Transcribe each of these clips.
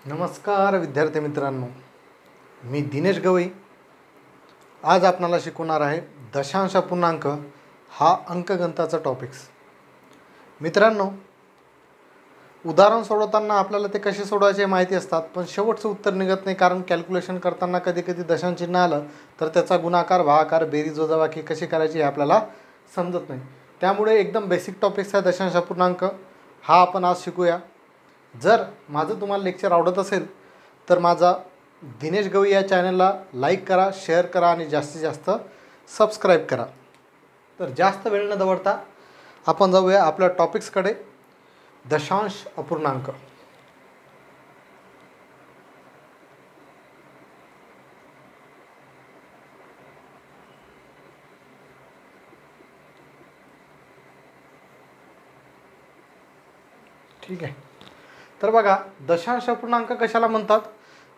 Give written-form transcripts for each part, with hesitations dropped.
नमस्कार विद्यार्थी मित्रांनो, मी दिनेश गवई आज आपणाला शिकवणार आहे दशांश अपूर्णांक हा अंकगणिताचा टॉपिक्स। मित्रांनो, उदाहरण सोडवताना आपल्याला ते कसे सोडवायचे माहिती असतात, पण शेवटचं उत्तर निघत नाही, कारण कॅल्क्युलेशन करताना कधी कधी दशांश चिन्ह आलं तर त्याचा गुणाकार, भागाकार, बेरीज, वजाबाकी कशी करायची हे आपल्याला समजत नाही। त्यामुळे एकदम बेसिक टॉपिक्स आहे दशांश अपूर्णांक हा आपण आज शिकूया। जर माझं तुम्हाला लेक्चर आवडत असेल तर माझा दिनेश गवई या चॅनलला लाईक करा, शेअर करा आणि जास्तीत जास्त सबस्क्राईब करा। तर जास्त वेळ न दवडता आपण जाऊया आपल्या टॉपिक्सकडे, दशांश अपूर्णांक। ठीक आहे, तर बघा दशांश अपूर्णांक कशाला म्हणतात?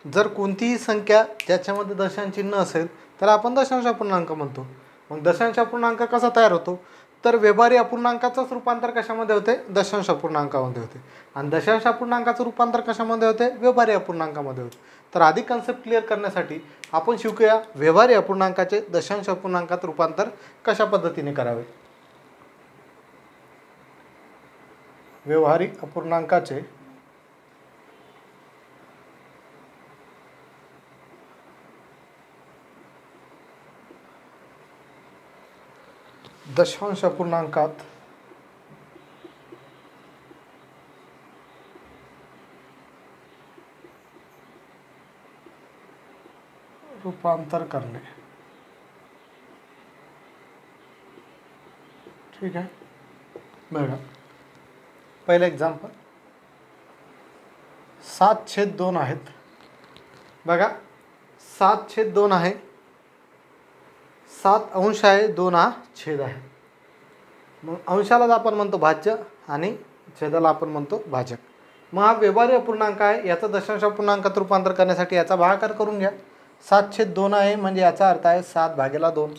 जर कोणतीही संख्या ज्याच्यामध्ये दशांश चिन्ह असेल तर आपण दशांश अपूर्णांक म्हणतो। मग दशांश अपूर्णांक कसा तयार होतो? तर व्यवहारी अपूर्णांकाचंच रूपांतर कशामध्ये होते? दशांश अपूर्णांकामध्ये होते। आणि दशांश अपूर्णांकाचं रूपांतर कशामध्ये होते? व्यवहारी अपूर्णांकामध्ये होते। तर आधी कन्सेप्ट क्लिअर करण्यासाठी आपण शिकूया व्यवहारी अपूर्णांकाचे दशांश अपूर्णांकात रूपांतर कशा पद्धतीने करावे। व्यवहारी अपूर्णांकाचे दशांश अपूर्णांकात रूपांतर करणे। ठीक आहे, बघा पहिलं एक्झाम्पल 7/2 आहेत। बघा 7/2 आहे, 7 अंश आहे, 2 हा छेद आहे। मग अंशालाच आपण म्हणतो भाज्य आणि छेदाला आपण म्हणतो भाजक। मग हा व्यवहारी अपूर्णांक आहे, याचं दशांश अपूर्णांकात रूपांतर करण्यासाठी याचा भागाकार करून घ्या। 7/2 आहे म्हणजे याचा अर्थ आहे 7/2।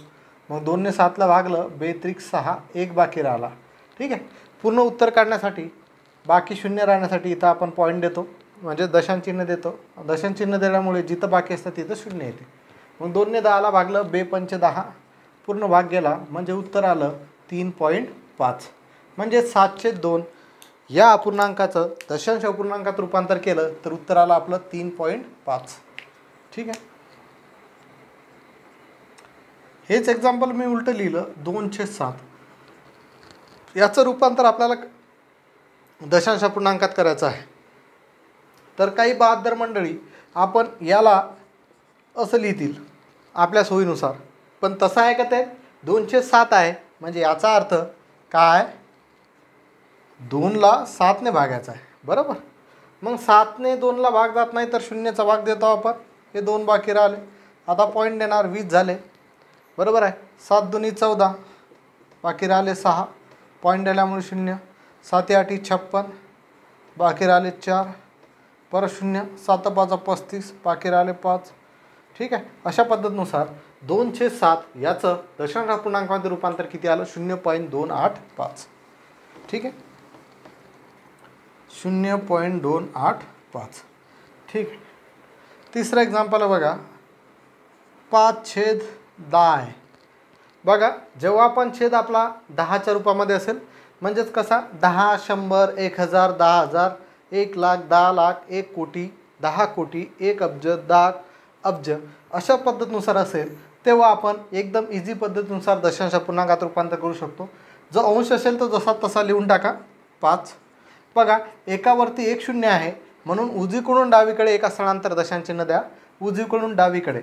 मग 2 ने 7ला भागलं, 2×6 1 बाकी राहिला। ठीक आहे, पूर्ण उत्तर काढण्यासाठी बाकी शून्य राहण्यासाठी इथं आपण पॉईंट देतो, म्हणजे दशांश चिन्ह देतो। दशांश चिन्ह दिल्यामुळे जिथं बाकी असतं तिथं शून्य येते। मग 2 ने 10ला भागलं, 2×5 पूर्ण भाग गेला, म्हणजे उत्तर आलं 3.5। म्हणजे 7/2 या अपूर्णांकाचं दशांश अपूर्णांकात रूपांतर केलं तर उत्तर आलं आपलं 3.5। ठीक आहे, हेच एक्झाम्पल मी उलटं लिहिलं 2/7। याचं रूपांतर आपल्याला दशांश अपूर्णांकात करायचं आहे। तर काही बहाद्दर मंडळी आपण याला असं लिहितील आपल्या सोयीनुसार, पण तसं आहे का? ते 2/7 आहे म्हणजे याचा अर्थ काय? 2ला 7ने भागायचा आहे, बरोबर। मग 7ने 2ला भाग जात नाही तर शून्याचा भाग देतो आपण, हे 2 बाकी राहिले। आता पॉईंट देणार, 20 झाले, बरोबर आहे। 7×2 = 14, बाकी राहिले 6, पॉईंट दिल्यामुळे 0, 7×8 = 56, बाकी राहिले 4, परत 0, 7×5 = 35, बाकी राहिले 5। ठीक आहे, अशा पद्धतीनुसार 2/7 याचं दशांश अपूर्णांकामध्ये रूपांतर किती आलं? 0.285। ठीक आहे, 0.285। ठीक आहे, तिसरं एक्झाम्पल आहे बघा 5/10 आहे। बघा जेव्हा आपण छेद आपला 10च्या रूपामध्ये असेल, म्हणजेच कसा 10, 100, 1000, 10,000, 1,00,000, 10,00,000, 1,00,00,000, 10 कोटी, 1 अब्ज, 10 अब्ज अशा पद्धतीनुसार असेल तेव्हा आपण एकदम इझी पद्धतीनुसार दशांश अपूर्णांकात रूपांतर करू शकतो। जो अंश असेल तो जसा तसा लिहून टाका 5। बघा एकावरती 1 शून्य आहे म्हणून उजवीकडून डावीकडे एका स्थळांतर दशांश चिन्ह द्या। उजवीकडून डावीकडे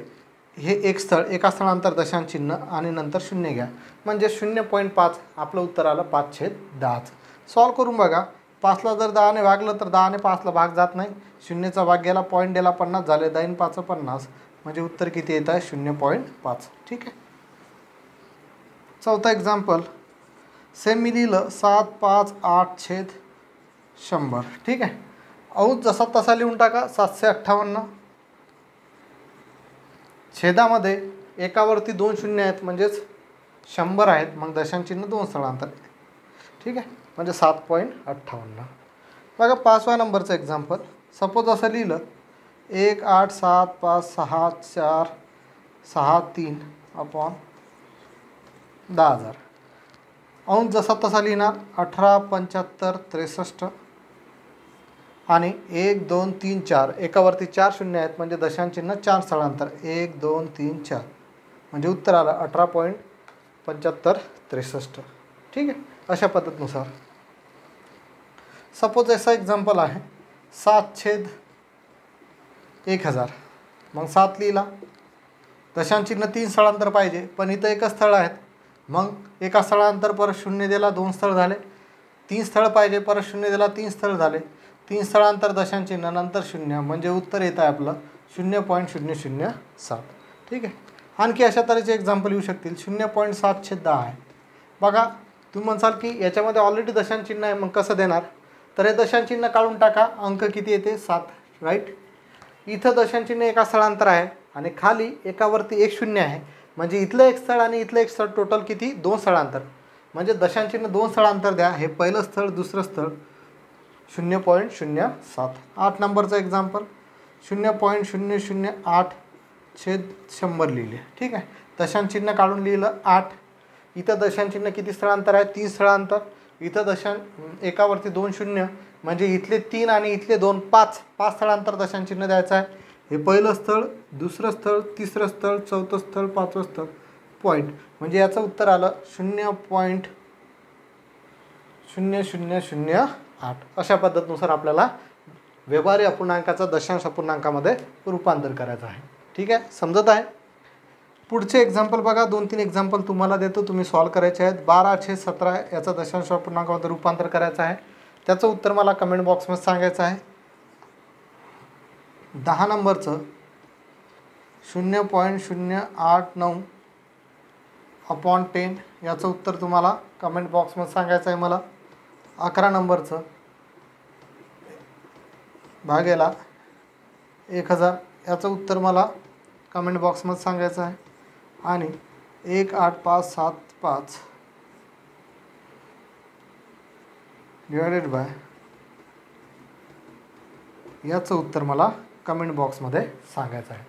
हे एक स्थळ, एका स्थळांतर दशांश चिन्ह आणि नंतर 0 घ्या, म्हणजे 0.5 आपलं उत्तर आलं 5/10। सॉल्व करून बघा, 5ला जर 10ने भागलं तर 10ने 5ला भाग जात नाही, शून्याचा भाग गेला, पॉईंट दिला 50 झाले, 10×5 = 50, म्हणजे उत्तर किती येत आहे? 0.5। ठीक आहे, चौथा एक्झाम्पल सेम मी लिहिलं 758/100। ठीक आहे, अंश जसा तसा लिहून टाका 758। छेदामध्ये एकावरती 2 शून्य आहेत म्हणजेच 100 आहेत, मग दशांश चिन्ह 2 स्थळांतर आहे। ठीक आहे, म्हणजे 7.58। बघा 5व्या नंबरचं एक्झाम्पल सपोज असं लिहिलं 1,8,7,5,6,4,6,3 अपॉन 10,000. अंश जसा तसा लिहिणार 18,75,63 आणि 1 2 3 4 एकावरती 4 शून्य आहेत म्हणजे दशांश चिन्ह 4 स्थळांतर 1 2 3 4 म्हणजे उत्तर आलं 18,75,63. ठीक आहे. अशा पद्धतीनुसार सपोज ऐसा एक्झाम्पल आहे 7/1000. मग 7 लिहिला, दशांश चिन्ह 3 स्थळांतर पाहिजे पण इथं एकच स्थळ आहेत. मग एका स्थळानंतर परत शून्य दिला 2 स्थळ झाले. 3 स्थळ पाहिजे परत शून्य दिला 3 स्थळ झाले. 3 स्थळांतर दशांश चिन्ह नंतर शून्य म्हणजे उत्तर येत आहे आपलं 0.007. ठीक आहे. आणखी अशा तऱ्हेचे एक्झाम्पल येऊ शकतील. 0.7/10 आहे. बघा तुम्ही म्हणसाल की याच्यामध्ये ऑलरेडी दशांश चिन्ह आहे मग कसं देणार, तर हे दशांश चिन्ह काढून टाका. अंक किती येते 7. राईट. इथं दशांश चिन्ह एका स्थळांतर आहे आणि खाली एकावरती 1 शून्य आहे म्हणजे इथलं एक स्थळ आणि इथलं एक स्थळ टोटल किती 2 स्थळांतर म्हणजे दशांश चिन्ह 2 स्थळांतर द्या. हे पहिलं स्थळ दुसरं स्थळ 0.07. 8 नंबरचं एक्झाम्पल 0.008/100 लिहिले. ठीक आहे. दशांश चिन्ह काढून लिहिलं 8. इथं दशांश चिन्ह किती स्थळांतर आहे 3 स्थळांतर. इथं एकावरती 2 शून्य म्हणजे इथले 3 आणि इथले 2 5 स्थळांतर दशांश चिन्ह द्यायचं आहे. हे पहिलं स्थळ दुसरं स्थळ तिसरं स्थळ चौथं स्थळ 5वं स्थळ पॉईंट म्हणजे याचं उत्तर आलं 0.0008. अशा पद्धतीनुसार आपल्याला व्यवहारी अपूर्णांकाचा दशांश अपूर्णांकामध्ये रूपांतर करायचं आहे. ठीक आहे. समजत आहे. पुढचे एक्झाम्पल बघा 2-3 एक्झाम्पल तुम्हाला देतो, तुम्ही सॉल्व करायचे आहेत. 12/17 याचा दशांश अपूर्णांकामध्ये रूपांतर करायचं आहे. त्याचं उत्तर मला कमेंट बॉक्समध्ये सांगायचं आहे. 10 नंबरचं 0.089/10 याचं उत्तर तुम्हाला कमेंट बॉक्समध्ये सांगायचं आहे मला. 11 नंबरचं भागेला 1000 याचं उत्तर मला कमेंट बॉक्समध्ये सांगायचं आहे. आणि 1,8,5,7,5 डिवायडेड बाय याचं उत्तर मला कमेंट बॉक्समध्ये सांगायचं आहे.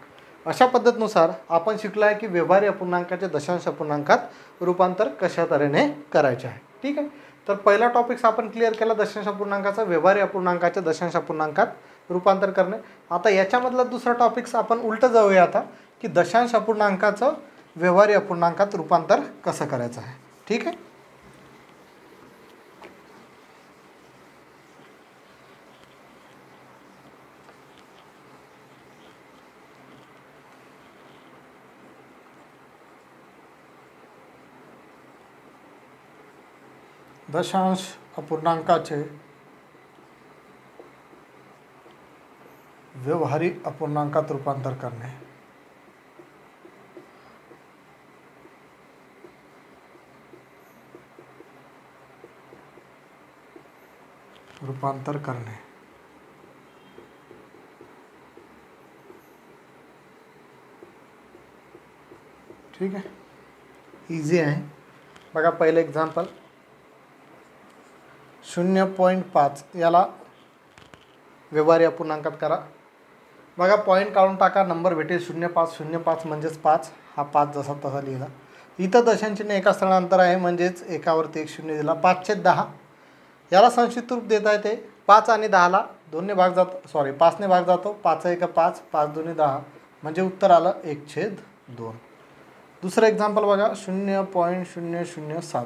अशा पद्धतीनुसार आपण शिकलो आहे की व्यवहारी अपूर्णांकाचे दशांश अपूर्णांकात रूपांतर कशा तऱ्हेने करायचे आहे. ठीक आहे. तर पहिला टॉपिक्स आपण क्लिअर केला दशांश अपूर्णांकाचा व्यवहारी अपूर्णांकाचे दशांश अपूर्णांकात रूपांतर करणे. आता याच्यामधला दुसरा टॉपिक्स आपण उलटं जाऊया आता की दशांश अपूर्णांकाचं व्यवहारी अपूर्णांकात रूपांतर कसं करायचं आहे. ठीक आहे. दशांश अपूर्णांकाचे व्यवहारी अपूर्णांकात रूपांतर करणे. ठीक आहे. इझी आहे. बघा पहिलं एक्झाम्पल 0.5 याला व्यवहारी अपूर्णांकात करा. बघा पॉईंट काढून टाका, नंबर भेटेल 0.5 म्हणजेच 5. हा 5 जसा तसा लिहिला. इथं दशांश चिन्ह एका स्थळांतर आहे म्हणजेच एकावरती 1 शून्य दिला. 5/10 याला संक्षिप्त रूप देता येते. 5 आणि 10ला 2ने भाग जातो 5ने भाग जातो. 5 1 5 5 2 10 म्हणजे उत्तर आलं 1/2. दुसरं एक्झाम्पल बघा 0.007.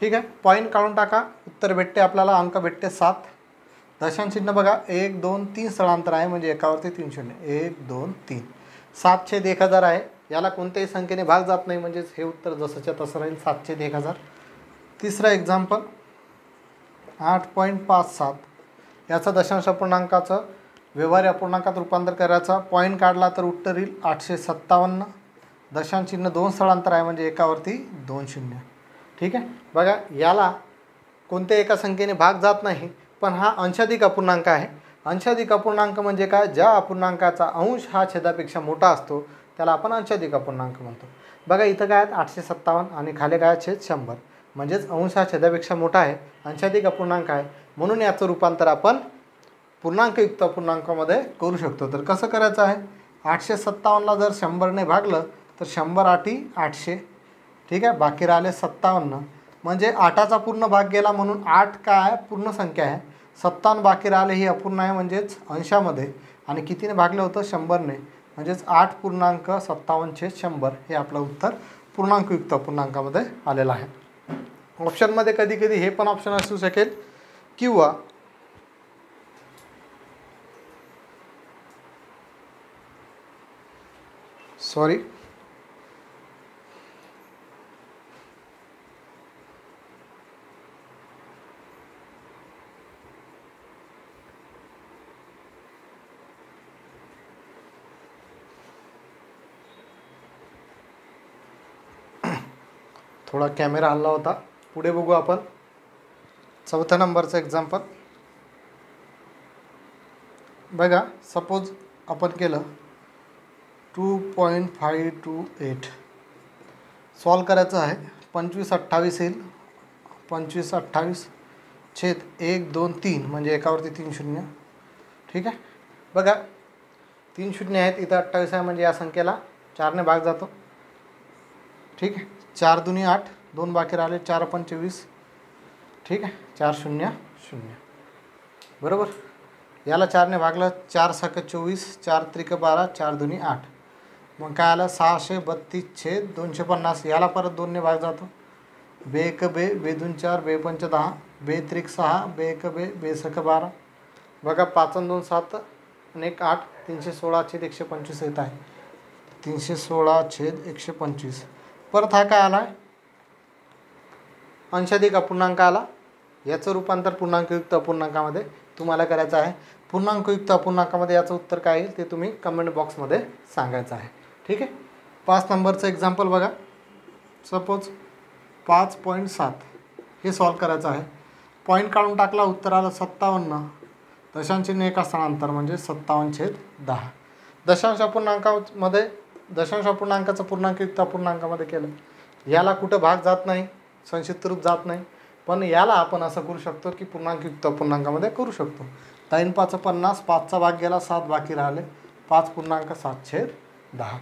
ठीक आहे. पॉईंट काढून टाका, उत्तर भेटते आपल्याला, अंक भेटते 7. दशांश चिन्ह बघा 1 2 3 स्थळांतर आहे म्हणजे एकावरती 3 शून्य 1 2 3. 7/1000 आहे. याला कोणत्याही संख्येने भाग जात नाही म्हणजेच हे उत्तर जसंच्या तसं राहील 7/1000. तिसरं एक्झाम्पल 8.57 याचा दशांश अपूर्णांकाचं व्यवहारी अपूर्णांकात रूपांतर करायचा. पॉईंट काढला तर उत्तर येईल 857. दशांश चिन्ह 2 स्थळांतर आहे म्हणजे एकावरती 2 शून्य. ठीक आहे. बघा याला कोणत्या एका संख्येने भाग जात नाही पण हा अंशाधिक अपूर्णांक आहे. अंशाधिक अपूर्णांक म्हणजे काय, ज्या अपूर्णांकाचा अंश हा छेदापेक्षा मोठा असतो त्याला आपण अंशाधिक अपूर्णांक म्हणतो. बघा इथं काय आहेत 857 आणि खाली काय छेद 100 म्हणजेच अंश हा छेदापेक्षा मोठा आहे, अंशाधिक अपूर्णांक आहे म्हणून याचं रूपांतर आपण पूर्णांकयुक्त अपूर्णांकामध्ये करू शकतो. तर कसं करायचं आहे, 857ला जर 100ने भागलं तर 100 8 800. ठीक आहे, बाकी राहिले 57. म्हणजे 8चा पूर्ण भाग गेला म्हणून 8 काय आहे, पूर्ण संख्या आहे. 57 बाकी राहिले ही अपूर्ण आहे म्हणजेच अंशामध्ये, आणि कितीने भागलं होतं, 100ने, म्हणजेच 8.57/100 हे आपलं उत्तर पूर्णांकयुक्त अपूर्णांकामध्ये आलेलं आहे. ऑप्शनमध्ये कधी कधी हे पण ऑप्शन असू शकेल किंवा सॉरी थोडा कॅमेरा हल्ला होता. पुढे बघू आपण 4थ्या नंबरचं एक्झाम्पल. बघा, सपोज आपण केलं 2.528 सॉल्व करायचं आहे. 25 28 येईल, 25 28 छेद 1 2 3 म्हणजे एकावरती 3 शून्य. ठीक आहे, बघा 3 शून्य आहेत, इथं 28 आहे म्हणजे या संख्येला 4ने भाग जातो. ठीक आहे, 4 2 8, 2 बाकी राहिले, 4 25. ठीक आहे, 4 0 0 बरोबर. याला 4ने भागलं, 4 7 24, 4 3 12, 4 2 8. मग काय आलं, 632 छेद 250. याला परत 2ने भाग जातो. बे 1 बे, बे 2 4, बे 5 10, बे 3 6, बे 1 बे, बे 6 12. बघा 5 2 7 आणि 1 8, 316 छेद 125 येत आहे. 316 छेद 125. परत हा काय आला आहे, अंशाधिक अपूर्णांक आला. याचं रूपांतर पूर्णांकयुक्त अपूर्णांकामध्ये तुम्हाला करायचं आहे. पूर्णांकयुक्त अपूर्णांकामध्ये याचं उत्तर काय येईल ते तुम्ही कमेंट बॉक्समध्ये सांगायचं आहे. ठीक आहे, 5 नंबरचं एक्झाम्पल बघा. सपोज 5.7 हे सॉल्व करायचं आहे. पॉईंट काढून टाकला, उत्तर आलं 57. दशांशचिन्ह 1 असताना अंतर म्हणजे 57/10. दशांश अपूर्णांकाचं पूर्णांकयुक्त अपूर्णांकामध्ये केलं. याला कुठं भाग जात नाही, संक्षिप्त रूप जात नाही, पण याला आपण असं करू शकतो की पूर्णांकयुक्त अपूर्णांकामध्ये करू शकतो. 3 5 50, 5चा भाग गेला, 7 बाकी राहिले, 5.7/10.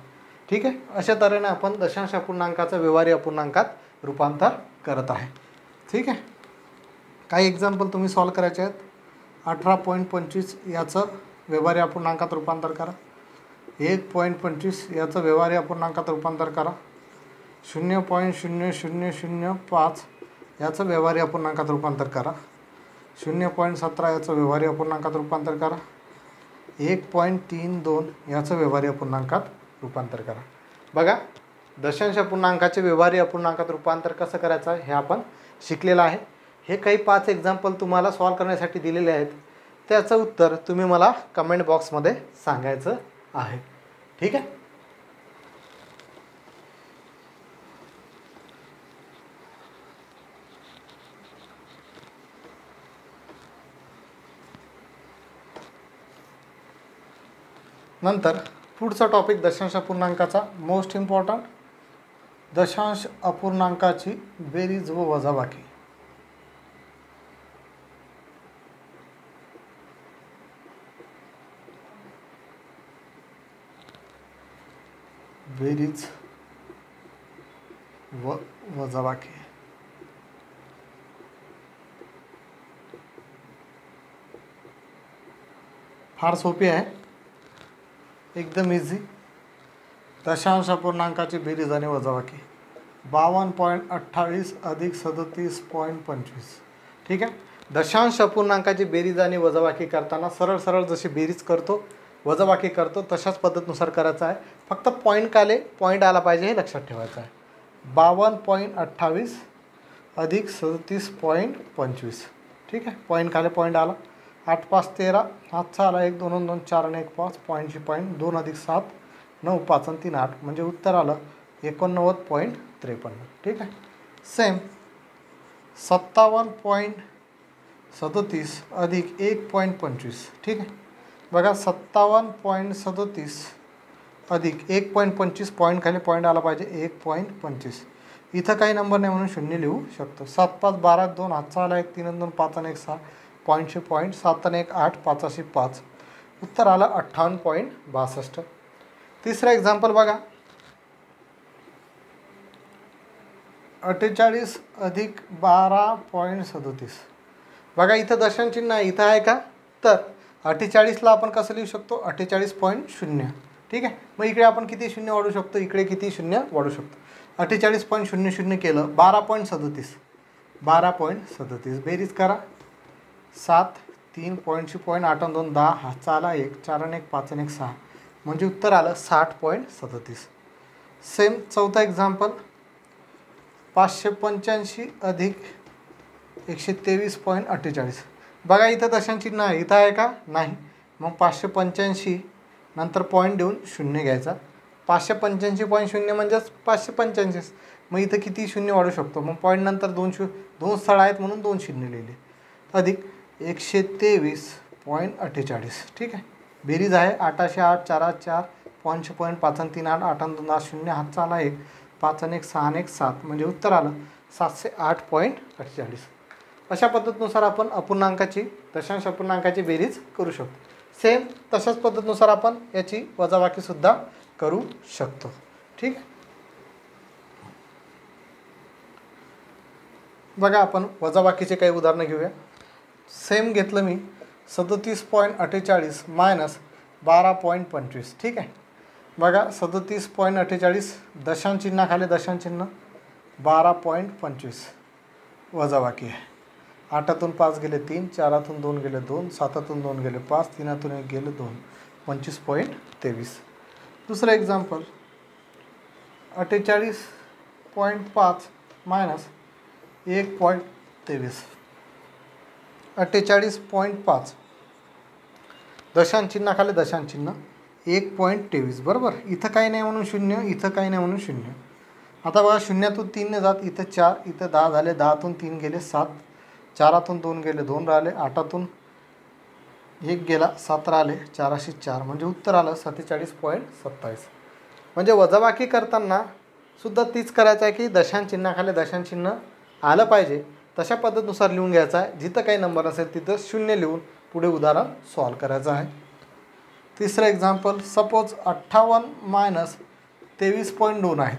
ठीक आहे, अशा तऱ्हेने आपण दशांश अपूर्णांकाचं व्यवहारी अपूर्णांकात रूपांतर करत आहे. ठीक आहे, काही एक्झाम्पल तुम्ही सॉल्व करायचे आहेत. 18.25 याचं व्यवहारी अपूर्णांकात रूपांतर करा. 1.25 याचं व्यवहारी अपूर्णांकात रूपांतर करा. 0.0005 याचं व्यवहारी अपूर्णांकात रूपांतर करा. 0.17 याचं व्यवहारी अपूर्णांकात रूपांतर करा. 1.32 याचं व्यवहारी अपूर्णांकात रूपांतर करा. बघा, दशांश अपूर्णांकाचे व्यवहारी अपूर्णांकात रूपांतर कसं करायचं आहे हे आपण शिकलेलं आहे. हे काही 5 एक्झाम्पल तुम्हाला सॉल्व करण्यासाठी दिलेले आहेत. त्याचं उत्तर तुम्ही मला कमेंट बॉक्समध्ये सांगायचं आहे. ठीक आहे, नंतर पुढचा टॉपिक दशांश अपूर्णांकाचा मोस्ट इम्पॉर्टंट, दशांश अपूर्णांकाची बेरीज व वजाबाकी. बेरीज व वजाबाकी फार सोपी आहे, एकदम इझी. दशांश अपूर्णांकाची बेरीज आणि वजाबाकी 52.28 अधिक 37.25. ठीक आहे, दशांश अपूर्णांकाची बेरीज आणि वजाबाकी करताना सरळ सरळ जशी बेरीज करतो वजाबाकी करतो तशाच पद्धतीनुसार करायचं आहे. फक्त पॉईंट आला पाहिजे हे लक्षात ठेवायचं आहे. 52.28 अधिक 37.25. ठीक आहे, पॉईंट आला. 8 5 13, हातचा आला 1 2 2 4 आणि 1 5, पॉईंटची पॉईंट 2 अधिक 7 9 5 आणि 3 8 म्हणजे उत्तर आलं 89.53. ठीक आहे, सेम 57.37 अधिक 1.25. ठीक आहे, बघा 57.37 अधिक 1.25, पॉईंट आला पाहिजे 1.25. इथं काही नंबर नाही म्हणून 0 लिहू शकतो. 7 5 12 2, हातचा आला 1 3 2 5 आणि 1 6 पॉईंटशे पॉईंट 7 आणि 1 8 5 5 उत्तर आलं 58.62. तिसरं एक्झाम्पल बघा 48 अधिक 12.37. बघा इथं दशांश चिन्ह आहे, इथं आहे का? तर 48ला आपण कसं लिहू शकतो? 48.0. ठीक आहे. मग इकडे आपण किती शून्य वाढू शकतो? इकडे किती शून्य वाढू शकतो? 48.00 केलं 12.37. 12.37 बेरीज करा. 7 3 पॉईंटशी पॉईंट 8 2 10 हातचा आला 1 4 आणि 1 5 आणि 1 6 म्हणजे उत्तर आलं 60.37. सेम चौथा एक्झाम्पल 585 अधिक 123.48. बघा इथं दशांश चिन्ह आहे, इथं आहे का? नाही. मग 585 नंतर पॉईंट देऊन शून्य घ्यायचा. 585.0 म्हणजेच 585. मग इथं किती शून्य वाढू शकतो? मग पॉईंट नंतर दोन स्थळ आहेत म्हणून 2 शून्य लिहिले. अधिक 123.48. ठीक आहे. बेरीज आहे 808 4 4 पॉईंटशे पॉईंट 5 आणि 3 8 8 आणि 2 0 हातचा आला 1 5 आणि 1 6 आणि 1 7 म्हणजे उत्तर आलं 708.48. अशा पद्धतीनुसार आपण अपूर्णांकाची दशांश अपूर्णांकाची बेरीज करू शकतो. सेम तशाच पद्धतीनुसार आपण याची वजाबाकीसुद्धा करू शकतो. ठीक आहे. बघा आपण वजाबाकीचे काही उदाहरणं घेऊया. सेम घेतलं मी 37.48 मायनस 12.25. ठीक आहे. बघा 37.48 दशांश चिन्हाखाली दशांश चिन्ह 12.25 वजाबाकी आहे. 8तून 5 गेले 3 4तून 2 गेले 2 7तून 2 गेले 5 3तून 1 गेले 2 25.23. दुसरं एक्झाम्पल 48.5 मायनस 1.23. 48.5 दशांश चिन्हाखाली दशांश चिन्ह 1.23 बरोबर. इथं काही नाही म्हणून शून्य, इथं काही नाही म्हणून शून्य. आता बघा शून्यातून 3 ने जात इथं 4 इथं 10 झाले 10तून 3 गेले 7 4तून 2 गेले 2 राहिले 8तून 1 गेला 7 राहिले 4 म्हणजे उत्तर आलं 47.27. म्हणजे वजाबाकी करताना सुद्धा तीच करायचं आहे की दशांश चिन्हाखाली दशांश चिन्ह आलं पाहिजे तशा पद्धतीनुसार लिहून घ्यायचं आहे. जिथं काही नंबर असेल तिथं शून्य लिहून पुढे उदाहरण सॉल्व करायचं आहे. तिसरं एक्झाम्पल सपोज 58 मायनस 23.2 आहेत.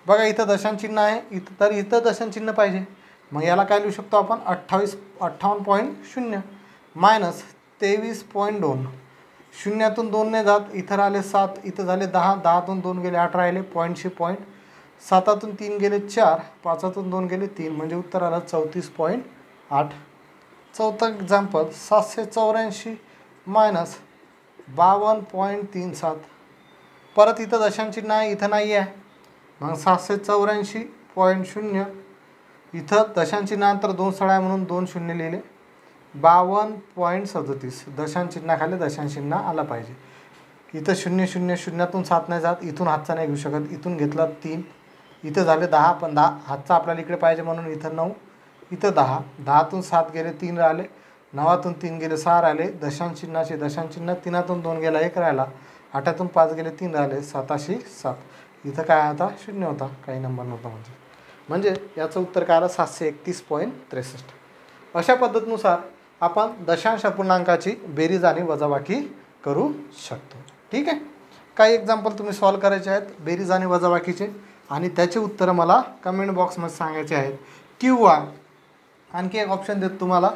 बघा इथं दशांश चिन्ह आहे, इथं दशांश चिन्ह पाहिजे. मग याला काय लिहू शकतो आपण 58.0 मायनस 23.2. शून्यातून 2 ने जात इथं राहिले 7 इथं झाले 10 10तून 2 गेले 8 राहिले पॉईंटशी पॉईंट 7तून 3 गेले 4 5तून 2 गेले 3 म्हणजे उत्तर आलं 34.8. चौथं एक्झाम्पल 784 मायनस 52.37. परत इथं दशांश चिन्ह आहे, इथं नाही आहे. मग 784.0 इथं दशांश चिन्हानंतर 2 स्थळ आहे म्हणून 2 शून्य लिहिले. 52.37 दशांश चिन्हाखाली दशांश चिन्ह आला पाहिजे. इथं 0 0 शून्यातून 7 नाही जात, इथून हातचा नाही घेऊ शकत, इथून घेतला 3 इथं झाले 10 पण 10 हातचा आपल्याला इकडे पाहिजे म्हणून इथं 9 इथं 10 10तून 7 गेले 3 राहिले 9तून 3 गेले 6 राहिले दशांश चिन्हाचे दशांश चिन्ह 3तून 2 गेला 1 राहिला 8तून 5 गेले 3 राहिले 7 इथं काय होता शून्य होता, काही नंबर नव्हता. म्हणजे याचं उत्तर काय आलं 731.63. अशा पद्धतीनुसार आपण दशांश अपूर्णांकाची बेरीज आणि वजाबाकी करू शकतो. ठीक आहे. काही एक्झाम्पल तुम्ही सॉल्व करायचे आहेत बेरीज आणि वजाबाकीचे आणि त्याचे उत्तरं मला कमेंट बॉक्समध्ये सांगायचे आहेत. किंवा आणखी एक ऑप्शन देतो तुम्हाला,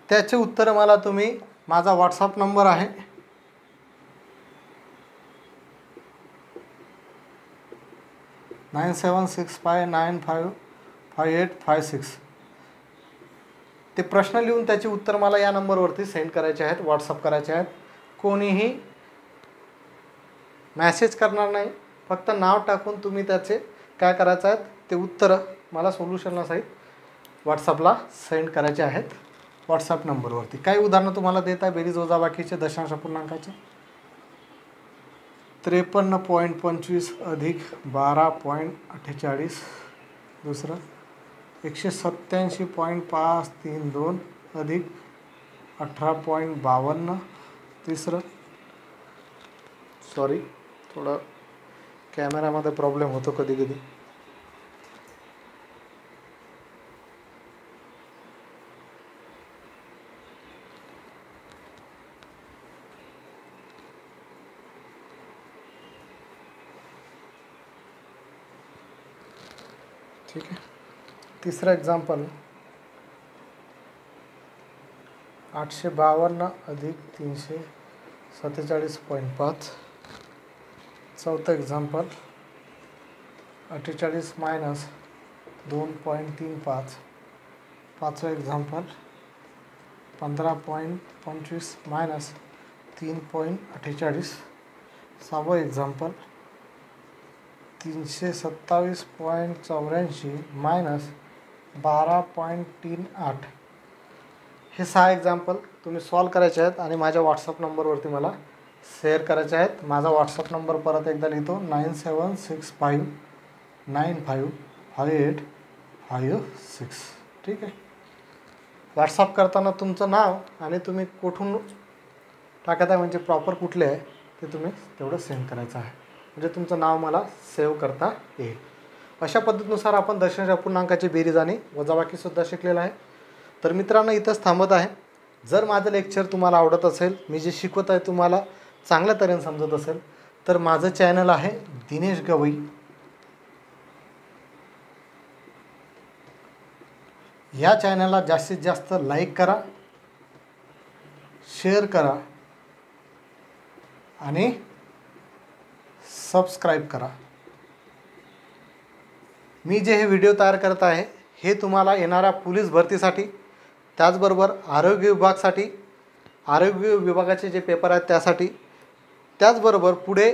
त्याचे उत्तरं मला तुम्ही माझा व्हॉट्सअप नंबर आहे 9765955856 ते प्रश्न लिहून त्याचे उत्तर मला या नंबरवरती सेंड करायचे आहेत, व्हॉट्सअप करायचे आहेत. कोणीही मॅसेज करणार नाही, फक्त नाव टाकून तुम्ही त्याचे काय करायचं आहे ते उत्तरं मला सोल्युशनसहित व्हॉट्सअपला सेंड करायचे आहेत व्हॉट्सअप नंबरवरती. काही उदाहरणं तुम्हाला देत आहे बेरीज वजाबाकीचे दशांश अपूर्णांकाचे. 53.25 अधिक 12.48. दुसरं 187.532 अधिक 18.52. तिसरं सॉरी थोडं कॅमेरामध्ये प्रॉब्लेम होतो कधी कधी. ठीक आहे. तिसरं एक्झाम्पल 852 अधिक 347.5. चौथं एक्झाम्पल 48 मायनस 2.35. पाचवं एक्झाम्पल 15.25 मायनस 3.48. सहावं एक्झाम्पल 327.84 मायनस 12.38. हे 6 एक्झाम्पल तुम्ही सॉल्व करायचे आहेत आणि माझ्या व्हॉट्सअप नंबरवरती मला शेअर करायचे आहेत. माझा व्हॉट्सअप नंबर परत एकदा लिहितो 9765955856. ठीक आहे. व्हॉट्सअप करताना तुमचं नाव आणि तुम्ही कुठून टाकत आहे म्हणजे प्रॉपर कुठले आहे ते तुम्ही तेवढं सेंड करायचं आहे, म्हणजे तुमचं नाव मला सेव्ह करता येईल. अशा पद्धतीनुसार आपण दशांश अपूर्णांकाची बेरीज आणि वजाबाकीसुद्धा शिकलेलं आहे. तर मित्रांनो, इथंच थांबत आहे. जर माझं लेक्चर तुम्हाला आवडत असेल, मी जे शिकवत आहे तुम्हाला चांगल्या तऱ्हेने समजत असेल, तर माझं चॅनल आहे दिनेश गवई. या चॅनलला जास्तीत जास्त लाईक करा, शेअर करा आणि सबस्क्राईब करा. मी जे हे व्हिडिओ तयार करत आहे हे तुम्हाला येणाऱ्या पोलीस भरतीसाठी, त्याचबरोबर आरोग्य विभागाचे जे पेपर आहेत त्यासाठी, त्याचबरोबर पुढे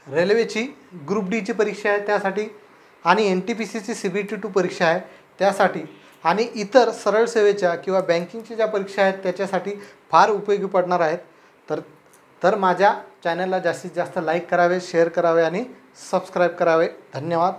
रेल्वेची ग्रुप डीची परीक्षा आहे त्यासाठी आणि NTPCची CBT2 परीक्षा आहे त्यासाठी आणि इतर सरळ सेवेच्या किंवा बँकिंगच्या ज्या परीक्षा आहेत त्याच्यासाठी फार उपयोगी पडणार आहेत. तर माझ्या चॅनलला जास्तीत जास्त लाईक करावे, शेअर करावे आणि सबस्क्राईब करावे. धन्यवाद.